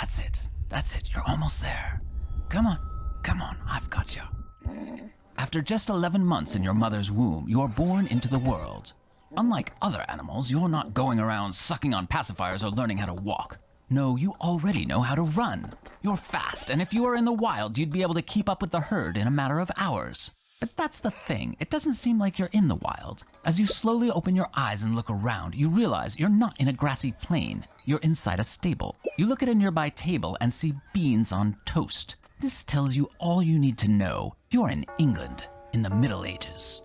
That's it. That's it. You're almost there. Come on. Come on. I've got you. After just 11 months in your mother's womb, you're born into the world. Unlike other animals, you're not going around sucking on pacifiers or learning how to walk. No, you already know how to run. You're fast, and if you were in the wild, you'd be able to keep up with the herd in a matter of hours. But that's the thing, it doesn't seem like you're in the wild. As you slowly open your eyes and look around, you realize you're not in a grassy plain. You're inside a stable. You look at a nearby table and see beans on toast. This tells you all you need to know. You're in England, in the Middle Ages.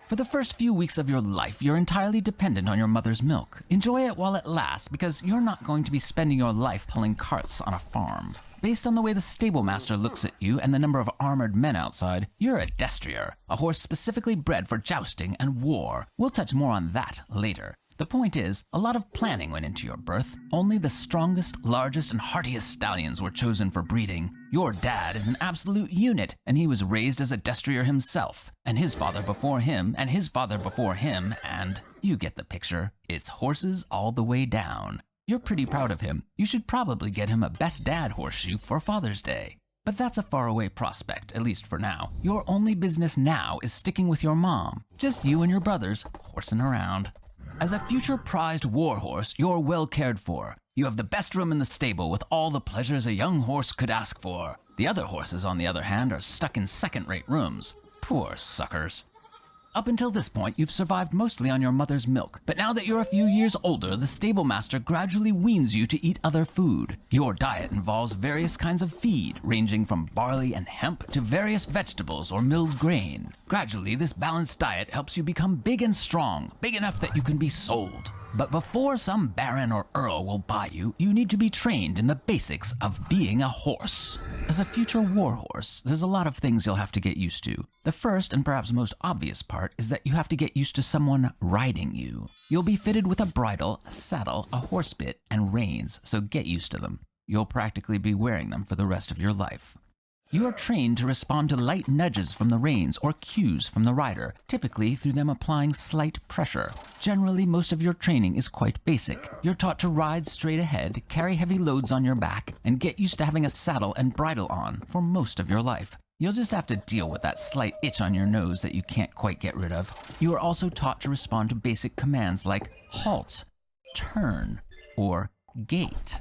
For the first few weeks of your life, you're entirely dependent on your mother's milk. Enjoy it while it lasts, because you're not going to be spending your life pulling carts on a farm. Based on the way the stable master looks at you and the number of armored men outside, you're a destrier, a horse specifically bred for jousting and war. We'll touch more on that later. The point is, a lot of planning went into your birth. Only the strongest, largest, and hardiest stallions were chosen for breeding. Your dad is an absolute unit, and he was raised as a destrier himself. And his father before him, and his father before him, and you get the picture. It's horses all the way down. You're pretty proud of him. You should probably get him a best dad horseshoe for Father's Day. But that's a faraway prospect, at least for now. Your only business now is sticking with your mom. Just you and your brothers horsing around. As a future prized war horse, you're well cared for. You have the best room in the stable with all the pleasures a young horse could ask for. The other horses, on the other hand, are stuck in second-rate rooms. Poor suckers. Up until this point, you've survived mostly on your mother's milk, but now that you're a few years older, the stable master gradually weans you to eat other food. Your diet involves various kinds of feed, ranging from barley and hemp to various vegetables or milled grain. Gradually, this balanced diet helps you become big and strong, big enough that you can be sold. But before some baron or earl will buy you, you need to be trained in the basics of being a horse. As a future war horse, there's a lot of things you'll have to get used to. The first and perhaps most obvious part is that you have to get used to someone riding you. You'll be fitted with a bridle, a saddle, a horse bit, and reins, so get used to them. You'll practically be wearing them for the rest of your life. You are trained to respond to light nudges from the reins or cues from the rider, typically through them applying slight pressure. Generally, most of your training is quite basic. You're taught to ride straight ahead, carry heavy loads on your back, and get used to having a saddle and bridle on for most of your life. You'll just have to deal with that slight itch on your nose that you can't quite get rid of. You are also taught to respond to basic commands like halt, turn, or gait.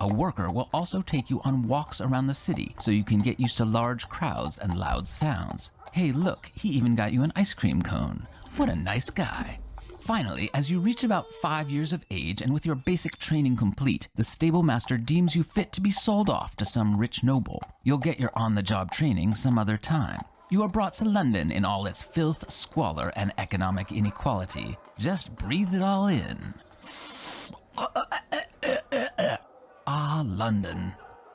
A worker will also take you on walks around the city so you can get used to large crowds and loud sounds. Hey, look, he even got you an ice cream cone. What a nice guy. Finally, as you reach about 5 years of age and with your basic training complete, the stable master deems you fit to be sold off to some rich noble. You'll get your on-the-job training some other time. You are brought to London in all its filth, squalor, and economic inequality. Just breathe it all in. Ah, London.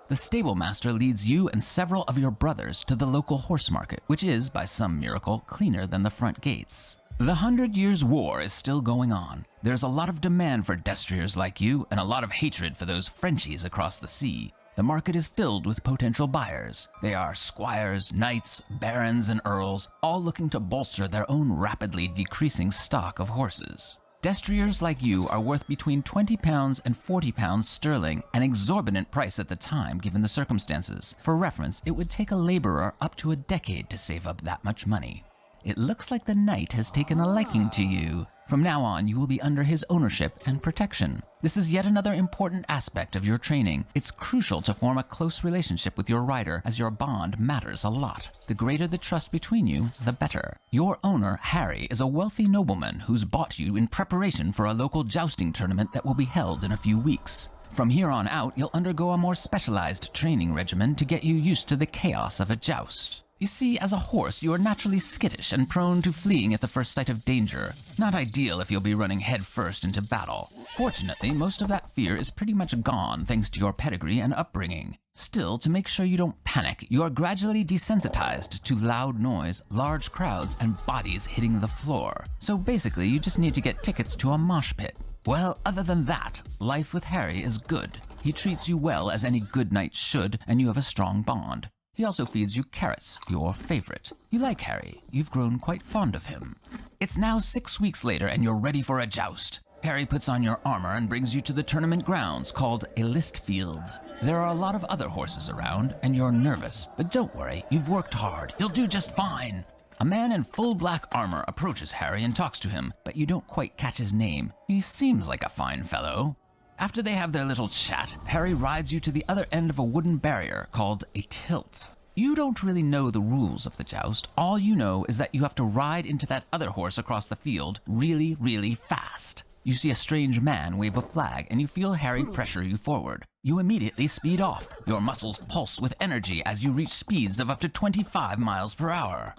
The stable master leads you and several of your brothers to the local horse market, which is, by some miracle, cleaner than the front gates. The 100 Years' War is still going on. There's a lot of demand for destriers like you, and a lot of hatred for those Frenchies across the sea. The market is filled with potential buyers. They are squires, knights, barons, and earls, all looking to bolster their own rapidly decreasing stock of horses. Destriers like you are worth between £20 and £40 sterling, an exorbitant price at the time given the circumstances. For reference, it would take a laborer up to a decade to save up that much money. It looks like the knight has taken a liking to you. From now on, you will be under his ownership and protection. This is yet another important aspect of your training. It's crucial to form a close relationship with your rider, as your bond matters a lot. The greater the trust between you, the better. Your owner, Harry, is a wealthy nobleman who's bought you in preparation for a local jousting tournament that will be held in a few weeks. From here on out, you'll undergo a more specialized training regimen to get you used to the chaos of a joust. You see, as a horse, you are naturally skittish and prone to fleeing at the first sight of danger. Not ideal if you'll be running headfirst into battle. Fortunately, most of that fear is pretty much gone thanks to your pedigree and upbringing. Still, to make sure you don't panic, you are gradually desensitized to loud noise, large crowds, and bodies hitting the floor. So basically, you just need to get tickets to a mosh pit. Well, other than that, life with Harry is good. He treats you well as any good knight should, and you have a strong bond. He also feeds you carrots, your favorite. You like Harry. You've grown quite fond of him. It's now 6 weeks later and you're ready for a joust. Harry puts on your armor and brings you to the tournament grounds called a list field. There are a lot of other horses around, and you're nervous, but don't worry, you've worked hard. You'll do just fine. A man in full black armor approaches Harry and talks to him, but you don't quite catch his name. He seems like a fine fellow. After they have their little chat, Harry rides you to the other end of a wooden barrier called a tilt. You don't really know the rules of the joust. All you know is that you have to ride into that other horse across the field really, really fast. You see a strange man wave a flag, and you feel Harry pressure you forward. You immediately speed off. Your muscles pulse with energy as you reach speeds of up to 25 miles per hour.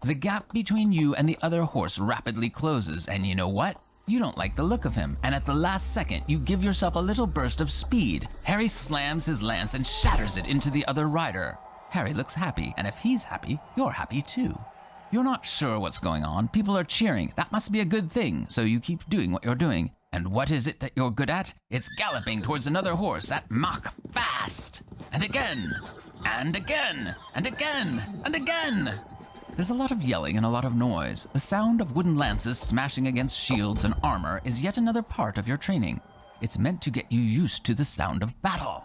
The gap between you and the other horse rapidly closes, and you know what? You don't like the look of him, and at the last second, you give yourself a little burst of speed. Harry slams his lance and shatters it into the other rider. Harry looks happy, and if he's happy, you're happy too. You're not sure what's going on. People are cheering. That must be a good thing, so you keep doing what you're doing. And what is it that you're good at? It's galloping towards another horse at Mach fast. And again, and again, and again, and again. There's a lot of yelling and a lot of noise. The sound of wooden lances smashing against shields and armor is yet another part of your training. It's meant to get you used to the sound of battle.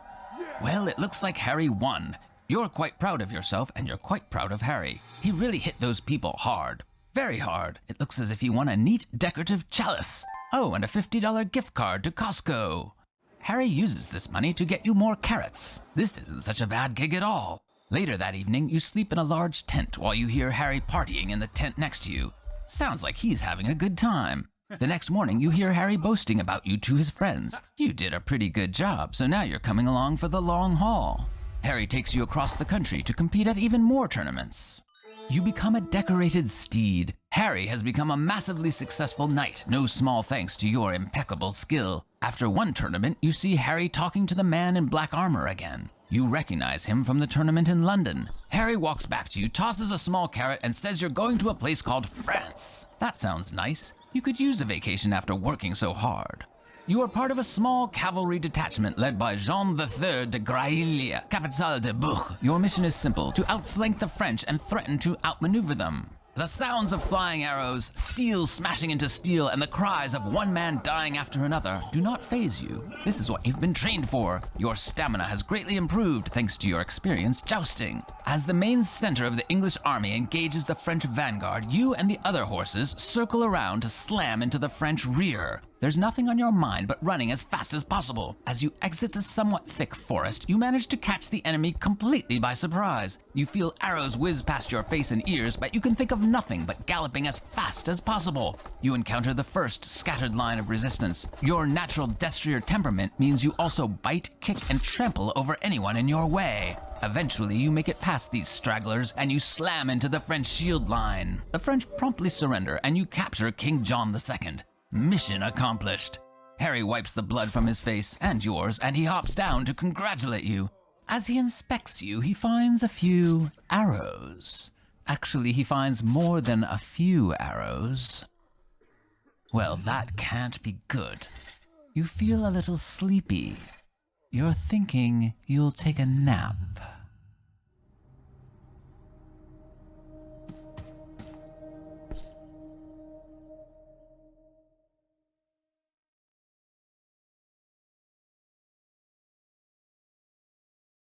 Well, it looks like Harry won. You're quite proud of yourself, and you're quite proud of Harry. He really hit those people hard. Very hard. It looks as if he won a neat decorative chalice. Oh, and a $50 gift card to Costco. Harry uses this money to get you more carrots. This isn't such a bad gig at all. Later that evening, you sleep in a large tent while you hear Harry partying in the tent next to you. Sounds like he's having a good time. The next morning, you hear Harry boasting about you to his friends. You did a pretty good job, so now you're coming along for the long haul. Harry takes you across the country to compete at even more tournaments. You become a decorated steed. Harry has become a massively successful knight, no small thanks to your impeccable skill. After one tournament, you see Harry talking to the man in black armor again. You recognize him from the tournament in London. Harry walks back to you, tosses a small carrot, and says you're going to a place called France. That sounds nice. You could use a vacation after working so hard. You are part of a small cavalry detachment led by Jean III de Grailles, Capitale de Buch. Your mission is simple, to outflank the French and threaten to outmaneuver them. The sounds of flying arrows, steel smashing into steel, and the cries of one man dying after another do not faze you. This is what you've been trained for. Your stamina has greatly improved thanks to your experience jousting. As the main center of the English army engages the French vanguard, you and the other horses circle around to slam into the French rear. There's nothing on your mind but running as fast as possible. As you exit the somewhat thick forest, you manage to catch the enemy completely by surprise. You feel arrows whiz past your face and ears, but you can think of nothing but galloping as fast as possible. You encounter the first scattered line of resistance. Your natural destrier temperament means you also bite, kick, and trample over anyone in your way. Eventually, you make it past these stragglers, and you slam into the French shield line. The French promptly surrender, and you capture King John II. Mission accomplished. Harry wipes the blood from his face and yours, and he hops down to congratulate you. As he inspects you, he finds a few arrows. Actually, he finds more than a few arrows. Well, that can't be good. You feel a little sleepy. You're thinking you'll take a nap.